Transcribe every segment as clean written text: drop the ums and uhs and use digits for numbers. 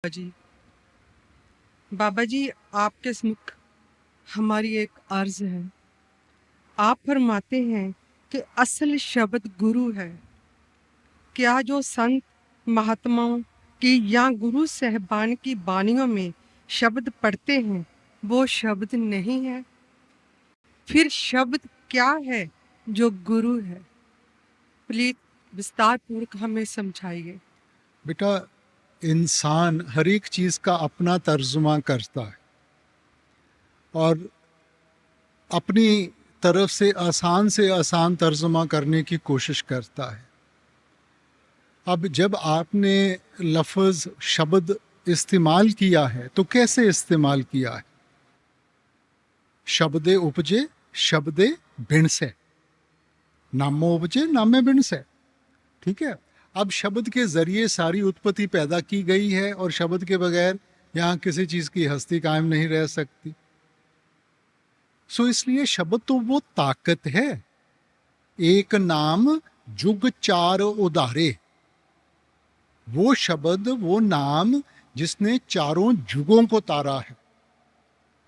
जी बाबा जी, आपके समुख हमारी एक अर्ज है। आप फरमाते हैं कि असल शब्द गुरु है। क्या जो संत महात्माओं की या गुरु साहबान की बानियों में शब्द पढ़ते हैं वो शब्द नहीं है? फिर शब्द क्या है जो गुरु है? प्लीज विस्तार पूर्वक हमें समझाइए। बेटा, इंसान हर एक चीज का अपना तर्जुमा करता है और अपनी तरफ से आसान तर्जुमा करने की कोशिश करता है। अब जब आपने लफ्ज़ शब्द इस्तेमाल किया है तो कैसे इस्तेमाल किया है? शब्दे उपजे शब्दे भिण से, नामो उपजे नामे भिण से। ठीक है। अब शब्द के जरिए सारी उत्पत्ति पैदा की गई है और शब्द के बगैर यहाँ किसी चीज की हस्ती कायम नहीं रह सकती। सो इसलिए शब्द तो वो ताकत है। एक नाम जुग चार उदारे, वो शब्द वो नाम जिसने चारों जुगों को तारा है।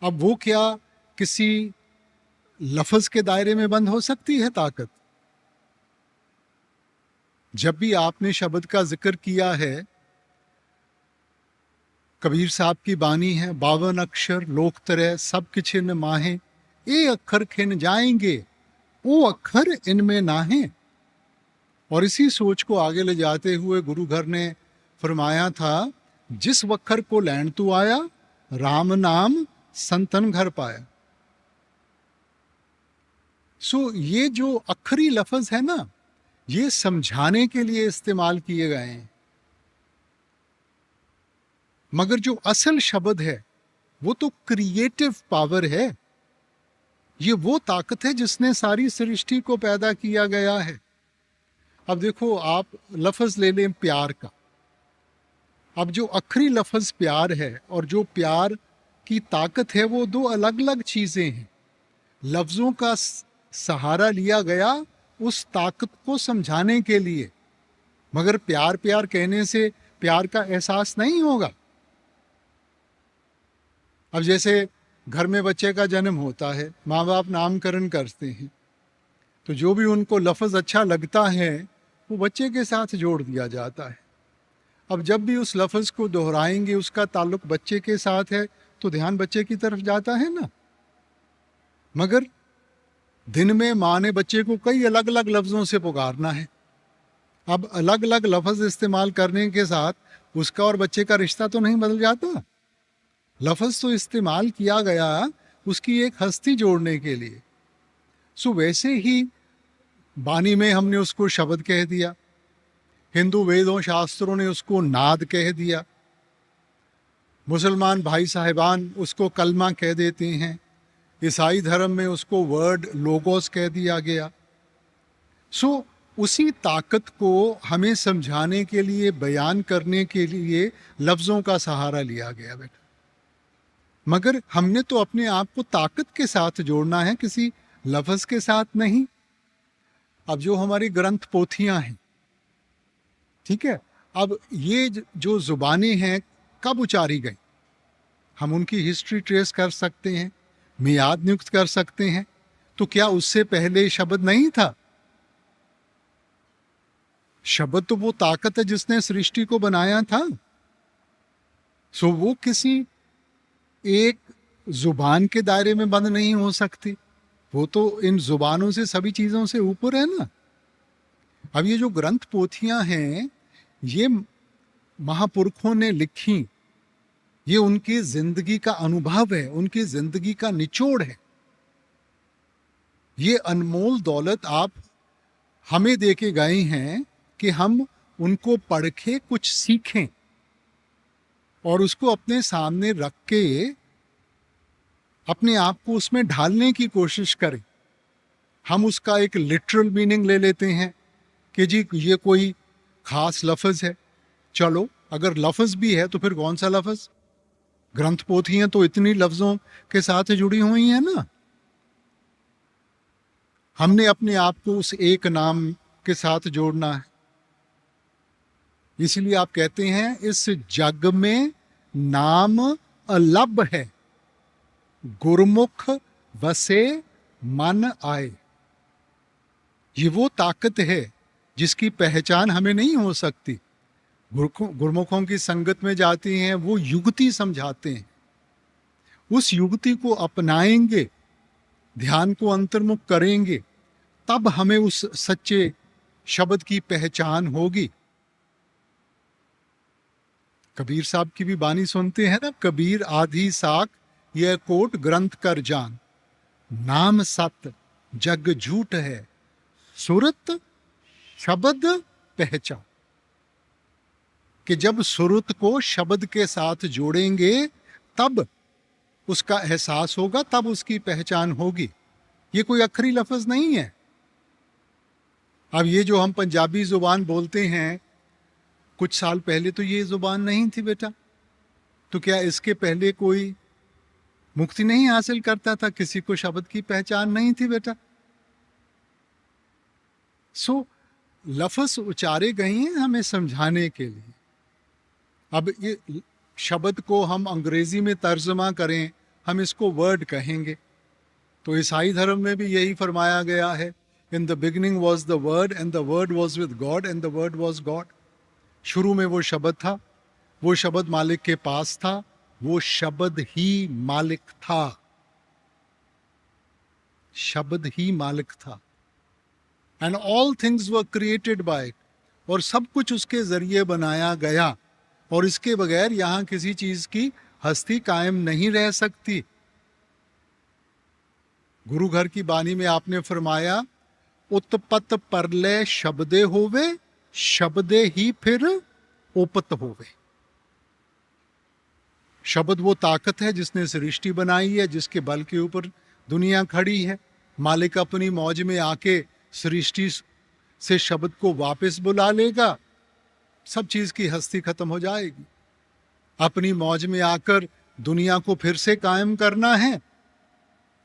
अब वो क्या किसी लफ्ज के दायरे में बंद हो सकती है ताकत? जब भी आपने शब्द का जिक्र किया है, कबीर साहब की बानी है, 52 अक्षर लोक तरह सब किछिन माहे, ए अक्षर खिन जाएंगे ओ अक्षर इनमें नाहे। और इसी सोच को आगे ले जाते हुए गुरु घर ने फरमाया था, जिस वक्खर को लैंड तू आया, राम नाम संतन घर पाया। सो ये जो अखरी लफ्ज है ना, ये समझाने के लिए इस्तेमाल किए गए हैं, मगर जो असल शब्द है वो तो क्रिएटिव पावर है। ये वो ताकत है जिसने सारी सृष्टि को पैदा किया गया है। अब देखो, आप लफ्ज ले लें प्यार का। अब जो आखिरी लफ्ज प्यार है और जो प्यार की ताकत है, वो दो अलग अलग चीजें हैं। लफ्जों का सहारा लिया गया उस ताकत को समझाने के लिए, मगर प्यार प्यार कहने से प्यार का एहसास नहीं होगा। अब जैसे घर में बच्चे का जन्म होता है, माँ बाप नामकरण करते हैं, तो जो भी उनको लफ्ज़ अच्छा लगता है वो बच्चे के साथ जोड़ दिया जाता है। अब जब भी उस लफ्ज़ को दोहराएंगे, उसका ताल्लुक बच्चे के साथ है, तो ध्यान बच्चे की तरफ जाता है ना। मगर दिन में माँ ने बच्चे को कई अलग अलग लफ्ज़ों से पुकारना है। अब अलग अलग लफ्ज़ इस्तेमाल करने के साथ उसका और बच्चे का रिश्ता तो नहीं बदल जाता। लफ्ज़ तो इस्तेमाल किया गया उसकी एक हस्ती जोड़ने के लिए। सो वैसे ही बानी में हमने उसको शब्द कह दिया, हिंदू वेदों शास्त्रों ने उसको नाद कह दिया, मुसलमान भाई साहिबान उसको कलमा कह देते हैं, ईसाई धर्म में उसको वर्ड लोगोस कह दिया गया। सो उसी ताकत को हमें समझाने के लिए, बयान करने के लिए लफ्ज़ों का सहारा लिया गया बेटा। मगर हमने तो अपने आप को ताकत के साथ जोड़ना है, किसी लफ्ज़ के साथ नहीं। अब जो हमारी ग्रंथ पोथियां हैं, ठीक है, अब ये जो जुबानें हैं कब उचारी गई, हम उनकी हिस्ट्री ट्रेस कर सकते हैं, मियाद नियुक्त कर सकते हैं। तो क्या उससे पहले शब्द नहीं था? शब्द तो वो ताकत है जिसने सृष्टि को बनाया था। सो वो किसी एक जुबान के दायरे में बंद नहीं हो सकती, वो तो इन जुबानों से, सभी चीजों से ऊपर है ना। अब ये जो ग्रंथ पोथियां हैं, ये महापुरुषों ने लिखी, ये उनकी जिंदगी का अनुभव है, उनकी जिंदगी का निचोड़ है। ये अनमोल दौलत आप हमें दे के गए हैं कि हम उनको पढ़ के कुछ सीखें और उसको अपने सामने रख के अपने आप को उसमें ढालने की कोशिश करें। हम उसका एक लिटरल मीनिंग ले लेते हैं कि जी ये कोई खास लफ्ज़ है। चलो, अगर लफ्ज़ भी है तो फिर कौन सा लफ्ज़? ग्रंथ पोथियां तो इतनी लफ्ज़ों के साथ जुड़ी हुई हैं ना। हमने अपने आप को उस एक नाम के साथ जोड़ना है। इसीलिए आप कहते हैं इस जग में नाम अलभ है, गुरमुख वसे मन आए। ये वो ताकत है जिसकी पहचान हमें नहीं हो सकती। गुरमुखों की संगत में जाती हैं, वो युक्ति समझाते हैं, उस युक्ति को अपनाएंगे, ध्यान को अंतर्मुख करेंगे, तब हमें उस सच्चे शब्द की पहचान होगी। कबीर साहब की भी बानी सुनते हैं ना, कबीर आधी साख यह कोट ग्रंथ कर जान, नाम सत जग झूठ है, सुरत शब्द पहचान। कि जब सुरत को शब्द के साथ जोड़ेंगे तब उसका एहसास होगा, तब उसकी पहचान होगी। ये कोई अखरी लफ्ज नहीं है। अब ये जो हम पंजाबी जुबान बोलते हैं, कुछ साल पहले तो ये जुबान नहीं थी बेटा। तो क्या इसके पहले कोई मुक्ति नहीं हासिल करता था? किसी को शब्द की पहचान नहीं थी बेटा। सो लफ्ज उचारे गए हैं हमें समझाने के लिए। अब ये शब्द को हम अंग्रेजी में तर्जमा करें, हम इसको वर्ड कहेंगे। तो ईसाई धर्म में भी यही फरमाया गया है, in the beginning was the word and the word was with God and the word was God. शुरू में वो शब्द था, वो शब्द मालिक के पास था, वो शब्द ही मालिक था, शब्द ही मालिक था। And all things were created by it, और सब कुछ उसके जरिए बनाया गया, और इसके बगैर यहां किसी चीज की हस्ती कायम नहीं रह सकती। गुरु घर की बानी में आपने फरमाया, उत्पत परलय शब्दे होवे, शब्दे ही फिर उपत होवे। शब्द वो ताकत है जिसने सृष्टि बनाई है, जिसके बल के ऊपर दुनिया खड़ी है। मालिक अपनी मौज में आके सृष्टि से शब्द को वापस बुला लेगा, सब चीज की हस्ती खत्म हो जाएगी। अपनी मौज में आकर दुनिया को फिर से कायम करना है,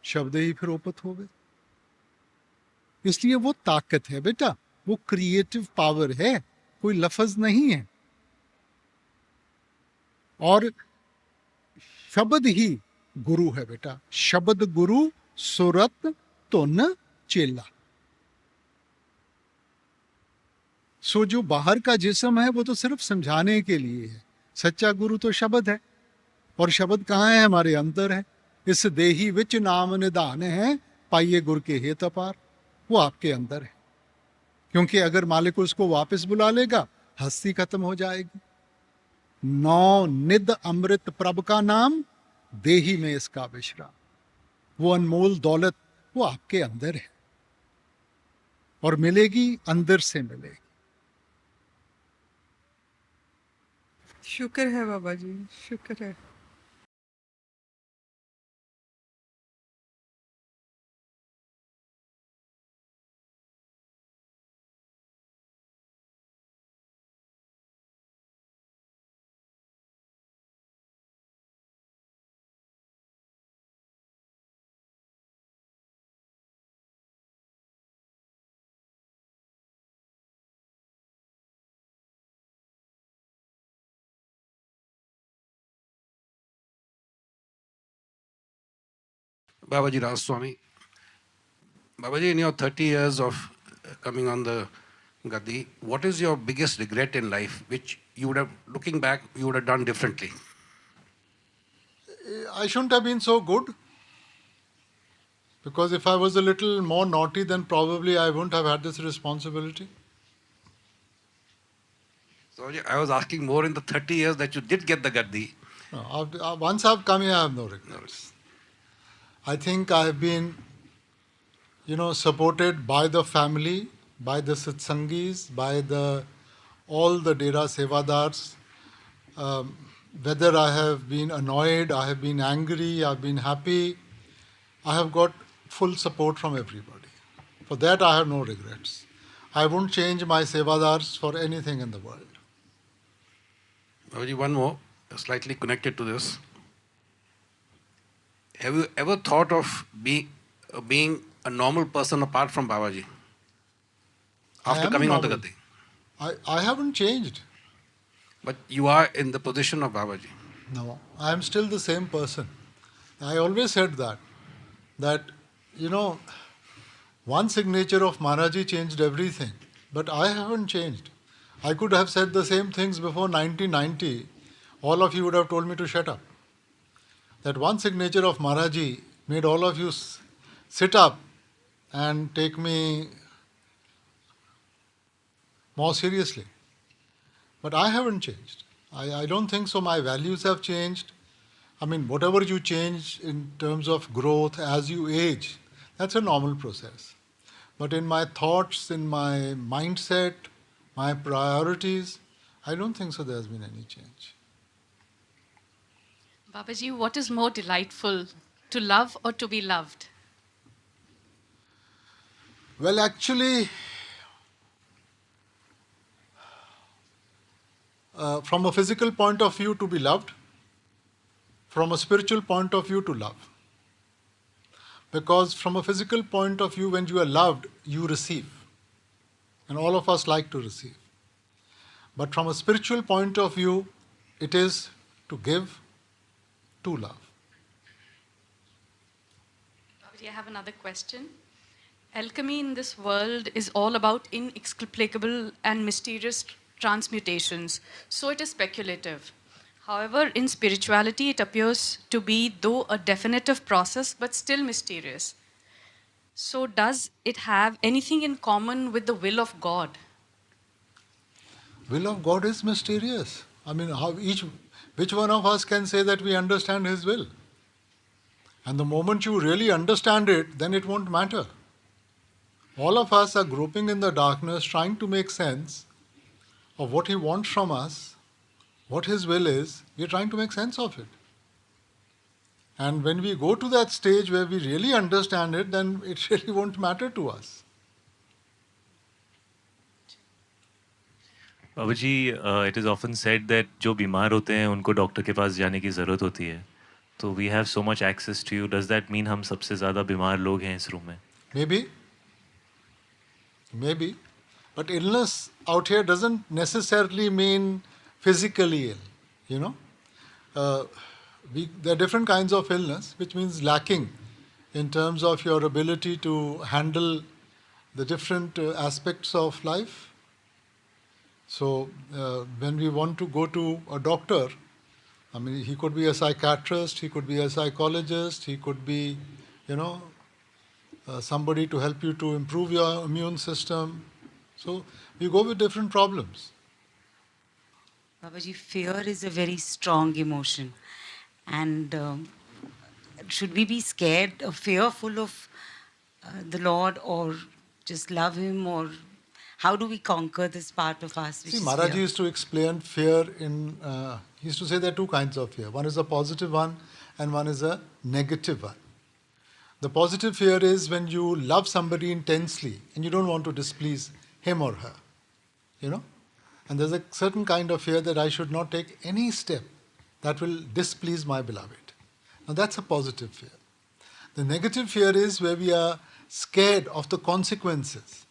शब्द ही फिर उपत हो गए। इसलिए वो ताकत है बेटा, वो क्रिएटिव पावर है, कोई लफ्ज नहीं है। और शब्द ही गुरु है बेटा, शब्द गुरु सुरत तुन चेला। सो जो बाहर का जिस्म है वो तो सिर्फ समझाने के लिए है, सच्चा गुरु तो शब्द है। और शब्द कहाँ है? हमारे अंदर है। इस देही विच नाम निधान है, पाइये गुर के हेत अपार। वो आपके अंदर है, क्योंकि अगर मालिक उसको वापस बुला लेगा, हस्ती खत्म हो जाएगी। नौ निध अमृत प्रभ का नाम, देही में इसका विश्राम। वो अनमोल दौलत वो आपके अंदर है, और मिलेगी, अंदर से मिलेगी। शुक्र है बाबा जी, शुक्र है। Babaji Radha Soami. Babaji, in your 30 years of coming on the Gadi, what is your biggest regret in life, which you would have, looking back, you would have done differently? I shouldn't have been so good, because if I was a little more naughty, then probably I wouldn't have had this responsibility. So Babaji, I was asking more in the 30 years that you did get the Gadi. No, once I've come here, I have no regrets. I think I have been, supported by the family, by the satsangis, by all the Dera Sevadars. Whether I have been annoyed, I have been angry, I have been happy, I have got full support from everybody. For that I have no regrets. I won't change my Sevadars for anything in the world. Babaji, one more, slightly connected to this. Have you ever thought of being a normal person apart from Babaji? After coming on the Gadi? I haven't changed. but you are in the position of Babaji. No, I am still the same person. I always said that, you know, one signature of Maharaji changed everything, but I haven't changed. I could have said the same things before 1990. All of you would have told me to shut up. That one signature of Maharaji made all of you sit up and take me more seriously. But I haven't changed. I don't think so. My values have changed. I mean, whatever you change in terms of growth as you age, that's a normal process. But in my thoughts, in my mindset, my priorities, I don't think so there's been any change. Babaji, what is more delightful, to love or to be loved? Well, actually, from a physical point of view, to be loved, from a spiritual point of view, to love. Because from a physical point of view, when you are loved, you receive. And all of us like to receive. But from a spiritual point of view, it is to give, to love. Babaji, I have another question. Alchemy in this world is all about inexplicable and mysterious transmutations, so it is speculative. However, in spirituality, it appears to be, though a definitive process, but still mysterious. So, does it have anything in common with the will of God? Will of God is mysterious. I mean, which one of us can say that we understand His will? And the moment you really understand it, then it won't matter. All of us are groping in the darkness, trying to make sense of what He wants from us, what His will is. We're trying to make sense of it. And when we go to that stage where we really understand it, then it really won't matter to us. Babu ji, it is often said that जो बीमार होते हैं उनको doctor के पास जाने की ज़रूरत होती है. तो we have so much access to you. Does that mean हम सबसे ज़्यादा बीमार लोग हैं इस रूम में? Maybe. But illness out here doesn't necessarily mean physically ill, you know. There are different kinds of illness, which means lacking in terms of your ability to handle the different aspects of life. So when we want to go to a doctor, I mean, he could be a psychiatrist, he could be a psychologist, he could be, somebody to help you to improve your immune system. So we go with different problems. Babaji, fear is a very strong emotion. And should we be scared or fearful of the Lord, or just love Him, or how do we conquer this part of us? See, Maharaj used to explain fear he used to say there are two kinds of fear. One is a positive one and one is a negative one. The positive fear is when you love somebody intensely and you don't want to displease him or her, And there's a certain kind of fear that I should not take any step that will displease my beloved. Now that's a positive fear. The negative fear is where we are scared of the consequences.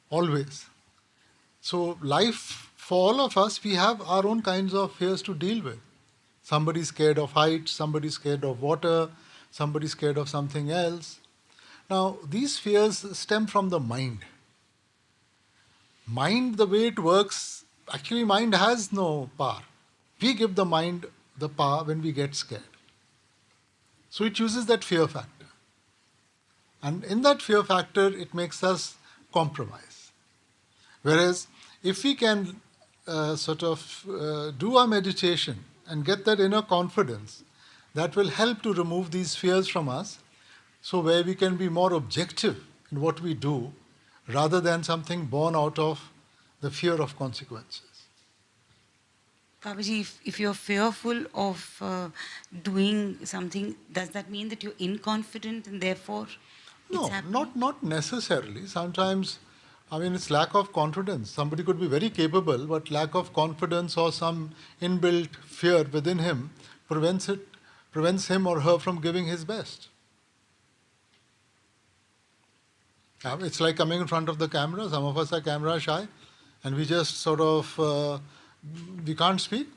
Always. So life, for all of us, we have our own kinds of fears to deal with. Somebody's scared of heights, somebody's scared of water, somebody's scared of something else. Now, these fears stem from the mind. Mind, the way it works, actually mind has no power. We give the mind the power when we get scared. So it uses that fear factor. And in that fear factor, it makes us compromise. Whereas, if we can do our meditation and get that inner confidence, that will help to remove these fears from us, so where we can be more objective in what we do, rather than something born out of the fear of consequences. Babaji, if you're fearful of doing something, does that mean that you're inconfident and therefore No, not necessarily. Sometimes, it's lack of confidence. Somebody could be very capable, but lack of confidence or some inbuilt fear within him prevents him or her from giving his best. It's like coming in front of the camera. Some of us are camera shy, and we just we can't speak.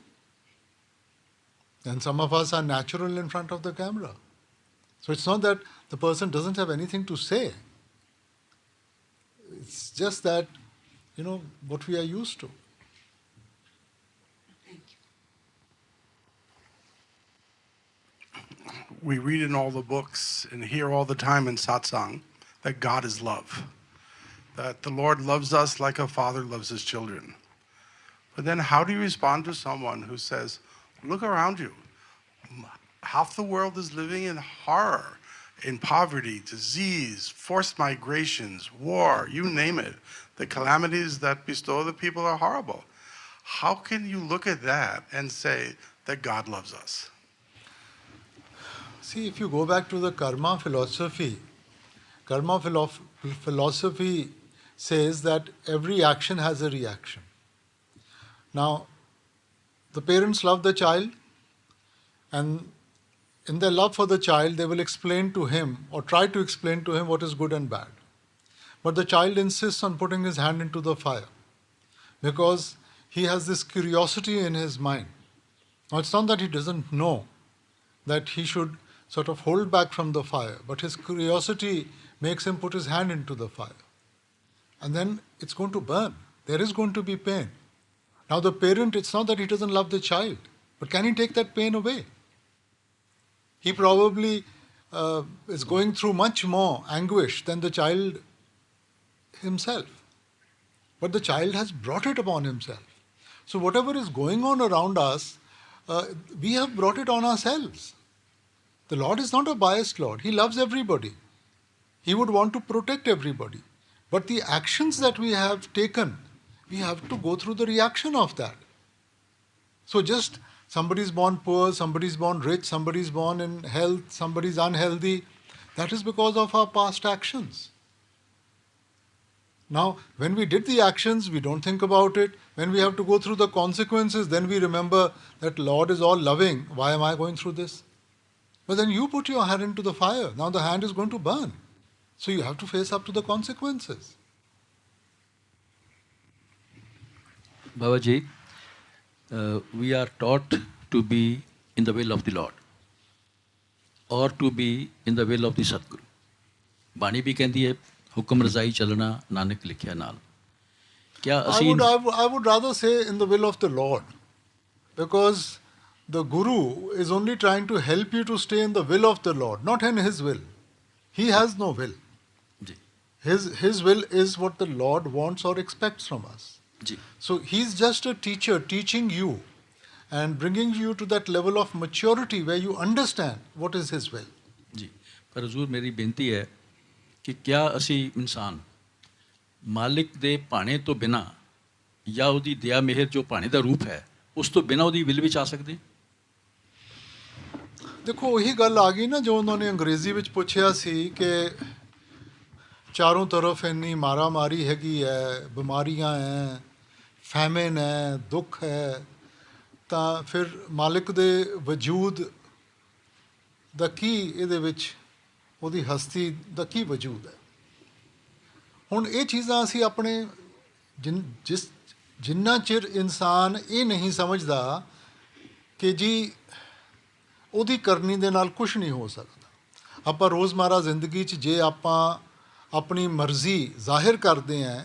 And some of us are natural in front of the camera. So it's not that the person doesn't have anything to say. It's just that, what we are used to. We read in all the books and hear all the time in satsang that God is love, that the Lord loves us like a father loves his children. But then how do you respond to someone who says, look around you, half the world is living in horror, in poverty, disease, forced migrations, war, you name it. The calamities that bestow the people are horrible. How can you look at that and say that God loves us? See, if you go back to the karma philosophy says that every action has a reaction. Now, the parents love the child, and in their love for the child, they will explain to him or try to explain to him what is good and bad. But the child insists on putting his hand into the fire because he has this curiosity in his mind. Now, it's not that he doesn't know that he should sort of hold back from the fire, but his curiosity makes him put his hand into the fire. And then it's going to burn. There is going to be pain. Now, the parent, it's not that he doesn't love the child, but can he take that pain away? He probably is going through much more anguish than the child himself. But the child has brought it upon himself. So whatever is going on around us, we have brought it on ourselves. The Lord is not a biased Lord. He loves everybody. He would want to protect everybody. But the actions that we have taken, we have to go through the reaction of that. So just somebody is born poor, somebody is born rich, somebody is born in health, somebody is unhealthy. That is because of our past actions. Now, when we did the actions, we don't think about it. When we have to go through the consequences, then we remember that Lord is all loving. Why am I going through this? But then you put your hand into the fire. Now the hand is going to burn. So you have to face up to the consequences. Babaji, we are taught to be in the will of the Lord or to be in the will of the Sadguru. ਬਾਣੀ ਵੀ ਕਹਿੰਦੀ ਹੈ ਹੁਕਮ ਰਜ਼ਾਈ ਚੱਲਣਾ ਨਾਨਕ ਲਿਖਿਆ ਨਾਲ क्या ਅਸੀਂ I would rather say in the will of the Lord, because the Guru is only trying to help you to stay in the will of the Lord, not in his will. He has no will. Ji His will is what the Lord wants or expects from us. Ji So he's just a teacher teaching you and bringing you to that level of maturity where you understand what is his will. जी पर ਹਜ਼ੂਰ ਮੇਰੀ ਬੇਨਤੀ ਹੈ ਕਿ क्या ਅਸੀਂ ਇਨਸਾਨ ਮਾਲਿਕ ਦੇ ਭਾਣੇ ਤੋਂ ਬਿਨਾ ਜਾਂ ਉਹਦੀ ਦਇਆ ਮਿਹਰ ਜੋ ਭਾਣੇ ਦਾ ਰੂਪ ਹੈ ਉਸ ਤੋਂ ਬਿਨਾ ਉਹਦੀ ਵਿਲ ਵਿੱਚ ਆ ਸਕਦੇ ਦੇਖੋ ਉਹੀ ਗੱਲ ਆ ਗਈ ਨਾ ਜੋ ਉਹਨਾਂ ਨੇ ਅੰਗਰੇਜ਼ੀ ਵਿੱਚ ਪੁੱਛਿਆ ਸੀ ਕਿ ਚਾਰੋਂ ਤਰਫ ਇੰਨੀ ਮਾਰਾਮਾਰੀ ਹੈਗੀ ਹੈ, ਬਿਮਾਰੀਆਂ ਹੈ, ਫੈਮਿਨ ਹੈ, ਦੁੱਖ ਹੈ, ਤਾਂ ਫਿਰ ਮਾਲਿਕ ਦੇ ਵਜੂਦ ਦਾ ਕੀ ਇਹਦੇ ਵਿੱਚ ਉਹਦੀ ਹਸਤੀ ਦਾ ਕੀ ਵਜੂਦ ਹੈ। ਹੁਣ ਇਹ ਚੀਜ਼ਾਂ ਅਸੀਂ ਆਪਣੇ ਜਿੰਨਾ ਚਿਰ ਇਨਸਾਨ ਇਹ ਨਹੀਂ ਸਮਝਦਾ ਕਿ ਜੀ ਉਹਦੀ ਕਰਨੀ ਦੇ ਨਾਲ ਕੁਝ ਨਹੀਂ ਹੋ ਸਕਦਾ। ਆਪਾਂ ਰੋਜ਼ਮਰਾ ਜ਼ਿੰਦਗੀ 'ਚ ਜੇ ਆਪਾਂ ਆਪਣੀ ਮਰਜ਼ੀ ਜ਼ਾਹਿਰ ਕਰਦੇ ਹਾਂ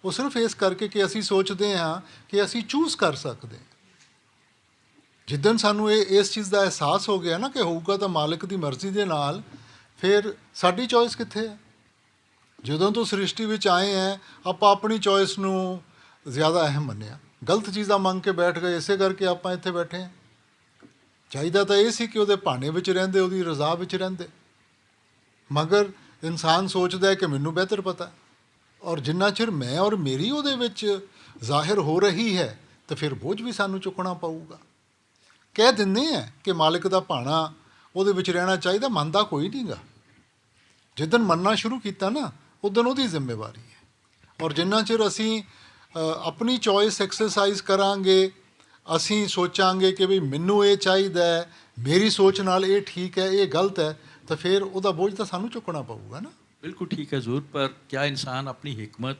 ਉਹ ਸਿਰਫ ਇਸ ਕਰਕੇ ਕਿ ਅਸੀਂ ਸੋਚਦੇ ਹਾਂ ਕਿ ਅਸੀਂ ਚੂਜ਼ ਕਰ ਸਕਦੇ ਹਾਂ। ਜਿੱਦਣ ਸਾਨੂੰ ਇਸ ਚੀਜ਼ ਦਾ ਅਹਿਸਾਸ ਹੋ ਗਿਆ ਨਾ ਕਿ ਹੋਊਗਾ ਤਾਂ ਮਾਲਿਕ ਦੀ ਮਰਜ਼ੀ ਦੇ ਨਾਲ, ਫਿਰ ਸਾਡੀ ਚੋਇਸ ਕਿੱਥੇ ਹੈ। ਜਦੋਂ ਤੋਂ ਸ੍ਰਿਸ਼ਟੀ ਵਿੱਚ ਆਏ ਹੈ ਆਪਾਂ ਆਪਣੀ ਚੋਇਸ ਨੂੰ ਜ਼ਿਆਦਾ ਅਹਿਮ ਮੰਨਿਆ, ਗਲਤ ਚੀਜ਼ਾਂ ਮੰਗ ਕੇ ਬੈਠ ਗਏ, ਇਸੇ ਕਰਕੇ ਆਪਾਂ ਇੱਥੇ ਬੈਠੇ ਹਾਂ। ਚਾਹੀਦਾ ਤਾਂ ਇਹ ਸੀ ਕਿ ਉਹਦੇ ਭਾਣੇ ਵਿੱਚ ਰਹਿੰਦੇ, ਉਹਦੀ ਰਜ਼ਾ ਵਿੱਚ ਰਹਿੰਦੇ, ਮਗਰ ਇਨਸਾਨ ਸੋਚਦਾ ਹੈ ਕਿ ਮੈਨੂੰ ਬਿਹਤਰ ਪਤਾ, ਔਰ ਜਿੰਨਾ ਚਿਰ ਮੈਂ ਔਰ ਮੇਰੀ ਉਹਦੇ ਵਿੱਚ ਜ਼ਾਹਿਰ ਹੋ ਰਹੀ ਹੈ ਤਾਂ ਫਿਰ ਬੋਝ ਵੀ ਸਾਨੂੰ ਚੁੱਕਣਾ ਪਊਗਾ। ਕਹਿ ਦਿੰਦੇ ਹਾਂ ਕਿ ਮਾਲਿਕ ਦਾ ਭਾਣਾ ਉਹਦੇ ਵਿੱਚ ਰਹਿਣਾ ਚਾਹੀਦਾ, ਮੰਨਦਾ ਕੋਈ ਨਹੀਂ ਗਾ। ਜਿੱਦਣ ਮੰਨਣਾ ਸ਼ੁਰੂ ਕੀਤਾ ਨਾ ਉਦਣ ਉਹਦੀ ਜ਼ਿੰਮੇਵਾਰੀ ਹੈ। ਔਰ ਜਿੰਨਾ ਚਿਰ ਅਸੀਂ ਆਪਣੀ ਚੋਇਸ ਐਕਸਰਸਾਈਜ਼ ਕਰਾਂਗੇ, ਅਸੀਂ ਸੋਚਾਂਗੇ ਕਿ ਵੀ ਮੈਨੂੰ ਇਹ ਚਾਹੀਦਾ ਹੈ, ਮੇਰੀ ਸੋਚ ਨਾਲ ਇਹ ਠੀਕ ਹੈ, ਇਹ ਗਲਤ ਹੈ, ਤਾਂ ਫਿਰ ਉਹਦਾ ਬੋਝ ਤਾਂ ਸਾਨੂੰ ਚੁੱਕਣਾ ਪਊਗਾ ਨਾ। बिल्कुल ठीक है ज़रूर, पर क्या इंसान अपनी हिकमत